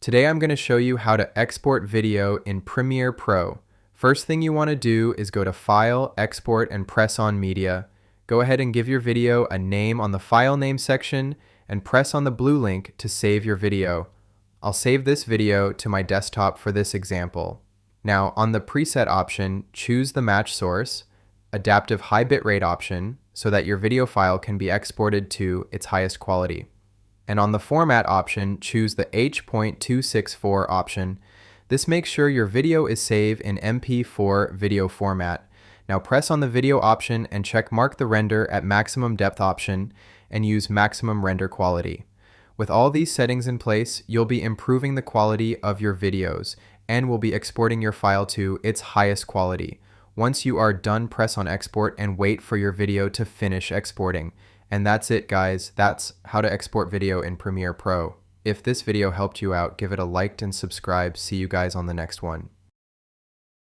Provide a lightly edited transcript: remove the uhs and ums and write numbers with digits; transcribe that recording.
Today I'm going to show you how to export video in Premiere Pro. First thing you want to do is go to File, Export, and press on Media. Go ahead and give your video a name on the File Name section and press on the blue link to save your video. I'll save this video to my desktop for this example. Now on the Preset option, choose the Match Source, Adaptive High Bitrate option so that your video file can be exported to its highest quality. And on the Format option, choose the H.264 option. This makes sure your video is saved in MP4 video format. Now press on the Video option and check mark the Render at Maximum Depth option and use Maximum Render Quality. With all these settings in place, you'll be improving the quality of your videos and will be exporting your file to its highest quality. Once you are done, press on Export and wait for your video to finish exporting. And that's it, guys. That's how to export video in Premiere Pro. If this video helped you out, give it a like and subscribe. See you guys on the next one.